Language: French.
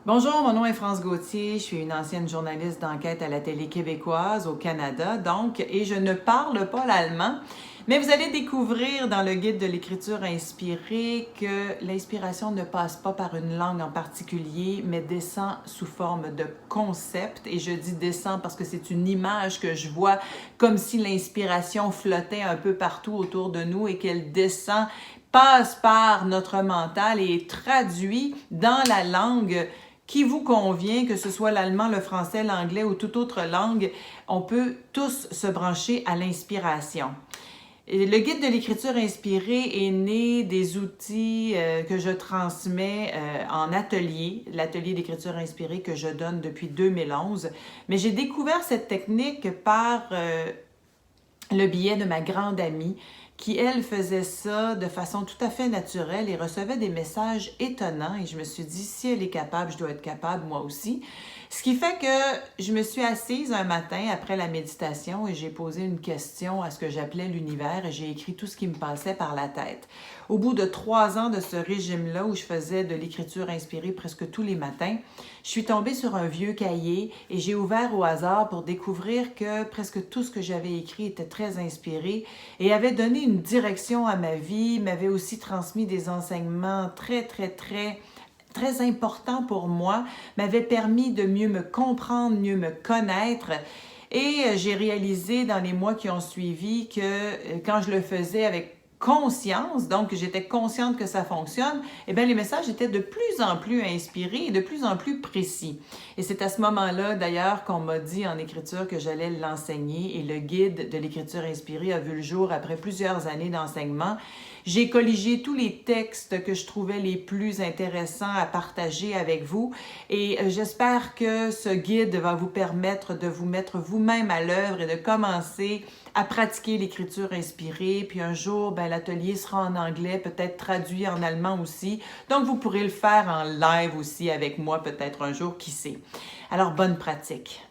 Bonjour, mon nom est France Gauthier, je suis une ancienne journaliste d'enquête à la télé québécoise au Canada, et je ne parle pas l'allemand, mais vous allez découvrir dans le guide de l'écriture inspirée que l'inspiration ne passe pas par une langue en particulier, mais descend sous forme de concept, et je dis descend parce que c'est une image que je vois comme si l'inspiration flottait un peu partout autour de nous et qu'elle descend, passe par notre mental et est traduit dans la langue qui vous convient, que ce soit l'allemand, le français, l'anglais ou toute autre langue, on peut tous se brancher à l'inspiration. Le guide de l'écriture inspirée est né des outils que je transmets en atelier, l'atelier d'écriture inspirée que je donne depuis 2011. Mais j'ai découvert cette technique par le biais de ma grande amie qui, elle, faisait ça de façon tout à fait naturelle et recevait des messages étonnants. Et je me suis dit, si elle est capable, je dois être capable moi aussi. Ce qui fait que je me suis assise un matin après la méditation et j'ai posé une question à ce que j'appelais l'univers et j'ai écrit tout ce qui me passait par la tête. Au bout de 3 ans de ce régime-là où je faisais de l'écriture inspirée presque tous les matins, je suis tombée sur un vieux cahier et j'ai ouvert au hasard pour découvrir que presque tout ce que j'avais écrit était très inspiré et avait donné une direction à ma vie, m'avait aussi transmis des enseignements très important pour moi, m'avait permis de mieux me comprendre, mieux me connaître. Et j'ai réalisé dans les mois qui ont suivi que quand je le faisais avec conscience, donc j'étais consciente que ça fonctionne, eh bien les messages étaient de plus en plus inspirés et de plus en plus précis. Et c'est à ce moment-là, d'ailleurs, qu'on m'a dit en écriture que j'allais l'enseigner et le guide de l'écriture inspirée a vu le jour après plusieurs années d'enseignement. J'ai colligé tous les textes que je trouvais les plus intéressants à partager avec vous et j'espère que ce guide va vous permettre de vous mettre vous-même à l'œuvre et de commencer à pratiquer l'écriture inspirée. Puis un jour, l'atelier sera en anglais, peut-être traduit en allemand aussi. Donc, vous pourrez le faire en live aussi avec moi peut-être un jour, qui sait. Alors, bonne pratique.